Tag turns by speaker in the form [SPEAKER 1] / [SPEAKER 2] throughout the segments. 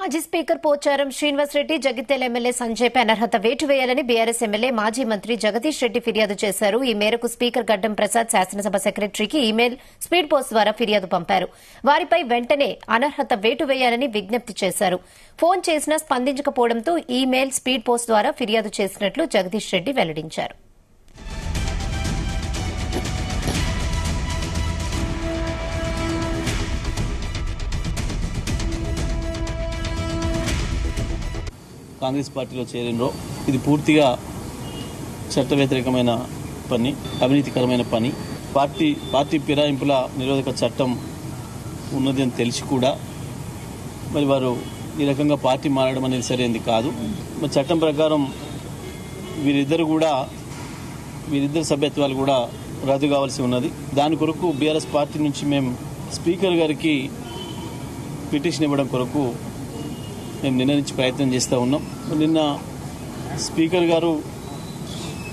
[SPEAKER 1] మాజీ speaker Pocharam Srinivasa Reddy Jagtial MLA సంజయ్పై అనర్హత వేటు వేయాలని బీఆర్ఎస్ ఎమ్మెల్యే మాజీ మంత్రి జగదీష్ రెడ్డి ఫిర్యాదు చేశారు. ఈ మేరకు స్పీకర్ గడ్డం ప్రసాద్ శాసనసభ సెక్రటరీకి ఈమెయిల్, స్పీడ్ పోస్ట్ ద్వారా ఫిర్యాదు పంపారు. వారిపై వెంటనే అనర్హత వేటు వేయాలని విజ్ఞప్తి చేశారు. ఫోన్ చేసినా స్పందించకపోవడంతో ఈమెయిల్, స్పీడ్ పోస్ట్ ద్వారా ఫిర్యాదు చేసినట్లు జగదీష్ రెడ్డి వెల్లడించారు.
[SPEAKER 2] కాంగ్రెస్ పార్టీలో చేరినరో ఇది పూర్తిగా చట్ట వ్యతిరేకమైన పని, అవినీతికరమైన పని. పార్టీ ఫిరాయింపుల నిరోధక చట్టం ఉన్నది అని తెలిసి కూడా మరి వారు ఈ రకంగా పార్టీ మారడం అనేది సరైనది కాదు. మరి చట్టం ప్రకారం వీరిద్దరు సభ్యత్వాలు కూడా రద్దు కావాల్సి ఉన్నది. దాని కొరకు బీఆర్ఎస్ పార్టీ నుంచి మేము స్పీకర్ గారికి పిటిషన్ ఇవ్వడం కొరకు మేము నిన్న నుంచి ప్రయత్నం చేస్తూ ఉన్నాం. నిన్న స్పీకర్ గారు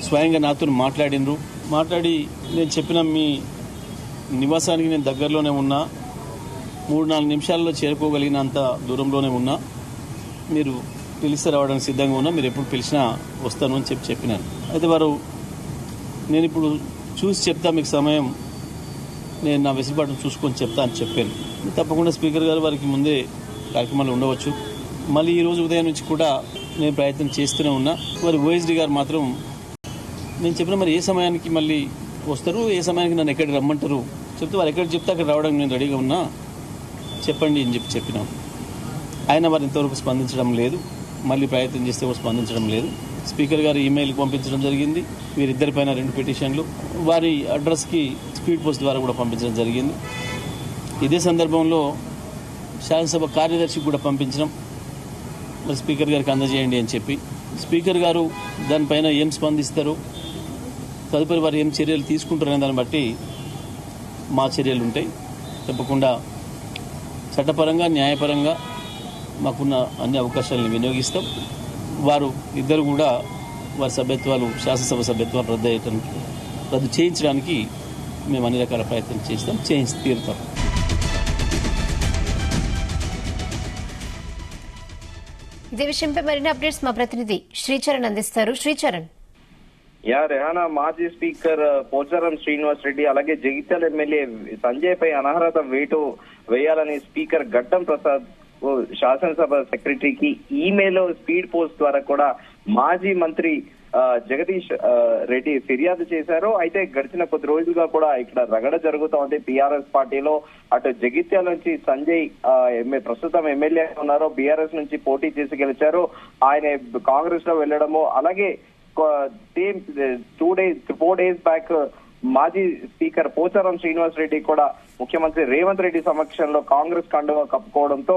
[SPEAKER 2] స్వయంగా నాతో మాట్లాడి నేను చెప్పిన మీ నివాసానికి నేను దగ్గరలోనే ఉన్నా, 3-4 నిమిషాల్లో చేరుకోగలిగినంత దూరంలోనే ఉన్నా, మీరు పిలిస్తే రావడానికి సిద్ధంగా ఉన్నా, మీరు ఎప్పుడు పిలిచినా వస్తాను అని చెప్పినాను. అయితే వారు నేను ఇప్పుడు చూసి చెప్తా, మీకు సమయం నేను నా వెసులుబాటును చూసుకొని చెప్తా అని చెప్పాను. తప్పకుండా స్పీకర్ గారు వారికి ముందే కార్యక్రమాలు ఉండవచ్చు. మళ్ళీ ఈ రోజు ఉదయం నుంచి కూడా నేను ప్రయత్నం చేస్తూనే ఉన్నా. మరి ఓఎస్డీ గారు మాత్రం నేను చెప్పిన మరి ఏ సమయానికి మళ్ళీ వస్తారు, ఏ సమయానికి నన్ను ఎక్కడికి రమ్మంటారు చెప్తే వారు ఎక్కడికి చెప్తే అక్కడ రావడానికి నేను రెడీగా ఉన్నా, చెప్పండి అని చెప్పినాం. ఆయన వారు ఇంతవరకు స్పందించడం లేదు. మళ్ళీ ప్రయత్నం చేస్తే కూడా స్పందించడం లేదు. స్పీకర్ గారు ఈమెయిల్ పంపించడం జరిగింది. వీరిద్దరిపైన 2 పిటిషన్లు వారి అడ్రస్కి స్పీడ్ పోస్ట్ ద్వారా కూడా పంపించడం జరిగింది. ఇదే సందర్భంలో శాసనసభ కార్యదర్శికి కూడా పంపించడం, మరి స్పీకర్ గారికి అందజేయండి అని చెప్పి. స్పీకర్ గారు దానిపైన ఏం స్పందిస్తారు, తదుపరి వారు ఏం చర్యలు తీసుకుంటారనే దాన్ని బట్టి మా చర్యలు ఉంటాయి. తప్పకుండా చట్టపరంగా, న్యాయపరంగా మాకున్న అన్ని అవకాశాలను వినియోగిస్తాం. వారు ఇద్దరు కూడా వారి సభ్యత్వాలు, శాసనసభ సభ్యత్వాలు రద్దు చేయించడానికి మేము అన్ని రకాల ప్రయత్నం చేస్తాం, చేయించి తీరుతాం.
[SPEAKER 1] ఇదే విషయంపై మరిన్ని అప్డేట్స్ మా ప్రతినిధి శ్రీచరణ్ అందిస్తారు. శ్రీచరణ్.
[SPEAKER 3] రెహానా, మాజీ స్పీకర్ పోచారం శ్రీనివాస్ రెడ్డి అలాగే జగిత్యాల ఎమ్మెల్యే సంజయ్ పై అనర్హత వేటు వేయాలని స్పీకర్ గడ్డం ప్రసాద్ శాసనసభ సెక్రటరీకి ఈమెయిల్, స్పీడ్ పోస్ట్ ద్వారా కూడా మాజీ మంత్రి జగదీష్ రెడ్డి ఫిర్యాదు చేశారు. అయితే గడిచిన కొద్ది రోజులుగా కూడా ఇక్కడ రగడ జరుగుతోంది బీఆర్ఎస్ పార్టీలో. అటు జగిత్యాల నుంచి సంజయ్ ప్రస్తుతం ఎమ్మెల్యే ఉన్నారు, బీఆర్ఎస్ నుంచి పోటీ చేసి గెలిచారు. ఆయన కాంగ్రెస్ లో వెళ్లడము, అలాగే 4 days బ్యాక్ మాజీ స్పీకర్ పోచారం శ్రీనివాస్ రెడ్డి కూడా ముఖ్యమంత్రి రేవంత్ రెడ్డి సమక్షంలో కాంగ్రెస్ కండువా కప్పుకోవడంతో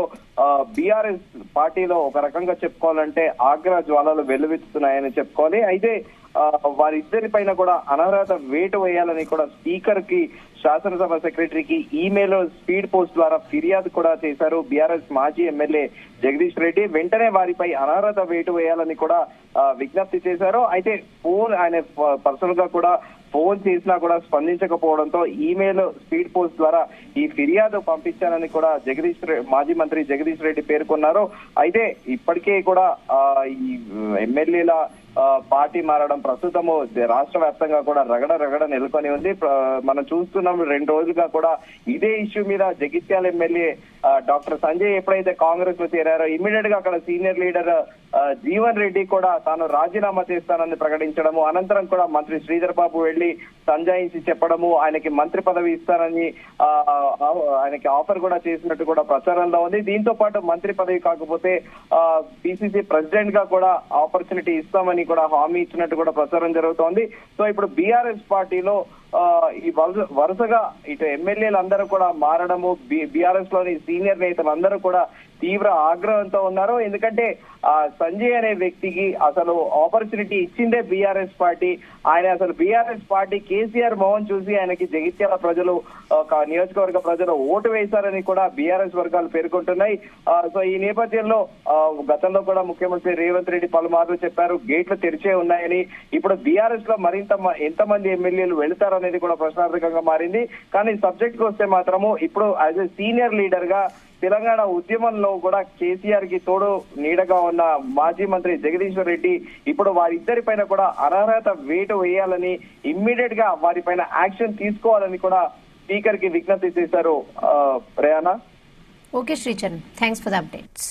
[SPEAKER 3] బీఆర్ఎస్ పార్టీలో ఒక రకంగా చెప్పుకోవాలంటే ఆగ్రహ జ్వాలలు వెల్లువెత్తుతున్నాయని చెప్పుకోవాలి. అయితే వారిద్దరి పైన కూడా అనర్హత వేటు వేయాలని కూడా స్పీకర్ కి, శాసనసభ సెక్రటరీకి ఈమెయిల్, స్పీడ్ పోస్ట్ ద్వారా ఫిర్యాదు కూడా చేశారు బీఆర్ఎస్ మాజీ ఎమ్మెల్యే జగదీష్ రెడ్డి. వెంటనే వారిపై అనర్హత వేటు వేయాలని కూడా విజ్ఞప్తి చేశారు. అయితే ఆయన పర్సనల్ గా కూడా ఫోన్ చేసినా కూడా స్పందించకపోవడంతో ఈమెయిల్, స్పీడ్ పోస్ట్ ద్వారా ఈ ఫిర్యాదు పంపించానని కూడా మాజీ మంత్రి జగదీష్ రెడ్డి పేర్కొన్నారు. అయితే ఇప్పటికే కూడా ఈ ఎమ్మెల్యేల పార్టీ మారడం ప్రస్తుతము రాష్ట్ర వ్యాప్తంగా కూడా రగడ నెలకొని ఉంది. మనం చూస్తున్నాం 2 రోజులుగా కూడా ఇదే ఇష్యూ మీద జగిత్యాల ఎమ్మెల్యే డాక్టర్ సంజయ్ ఎప్పుడైతే కాంగ్రెస్ లో చేరారో ఇమ్మీడియట్ గా అక్కడ సీనియర్ లీడర్ జీవన్ రెడ్డి కూడా తాను రాజీనామా చేస్తానని ప్రకటించడము, అనంతరం కూడా మంత్రి శ్రీధర్ బాబు వెళ్లి సంజాయించి చెప్పడము, ఆయనకి మంత్రి పదవి ఇస్తానని ఆయనకి ఆఫర్ కూడా చేసినట్టు కూడా ప్రచారంలో ఉంది. దీంతో పాటు మంత్రి పదవి కాకపోతే పిసిసి ప్రెసిడెంట్ గా కూడా ఆపర్చునిటీ ఇస్తామని కూడా హామీ ఇచ్చినట్టు కూడా ప్రచారం జరుగుతోంది. సో ఇప్పుడు బీఆర్ఎస్ పార్టీలో ఈ వరుసగా ఇటు ఎమ్మెల్యేలు అందరూ కూడా మారడము, బీఆర్ఎస్ లోని సీనియర్ నేతలందరూ కూడా తీవ్ర ఆగ్రహంతో ఉన్నారు. ఎందుకంటే సంజయ్ అనే వ్యక్తికి అసలు ఆపర్చునిటీ ఇచ్చిందే బీఆర్ఎస్ పార్టీ. ఆయన అసలు బీఆర్ఎస్ పార్టీ కేసీఆర్ మోహన్ చూసి ఆయనకి జగిత్యాల ప్రజలు, నియోజకవర్గ ప్రజలు ఓటు వేశారని కూడా బీఆర్ఎస్ వర్గాలు పేర్కొంటున్నాయి. సో ఈ నేపథ్యంలో గతంలో కూడా ముఖ్యమంత్రి రేవంత్ రెడ్డి పలుమార్లు చెప్పారు గేట్లు తెరిచే ఉన్నాయని. ఇప్పుడు బీఆర్ఎస్ లో మరింత ఎంతమంది ఎమ్మెల్యేలు వెళుతారనే అనేది కూడా ప్రశ్నార్థకంగా మారింది. కానీ సబ్జెక్ట్ కి వస్తే మాత్రము ఇప్పుడు యాజ్ ఎ సీనియర్ లీడర్ గా తెలంగాణ ఉద్యమంలో కూడా కేసీఆర్ కి తోడు నీడగా ఉన్న మాజీ మంత్రి జగదీశ్వర్ రెడ్డి ఇప్పుడు వారిద్దరి పైన కూడా అనర్హత వేటు వేయాలని, ఇమ్మీడియట్ గా వారిపైన యాక్షన్ తీసుకోవాలని కూడా స్పీకర్ కి విజ్ఞప్తి చేశారు. రేయానా.
[SPEAKER 1] Okay Sricharan, thanks for the updates.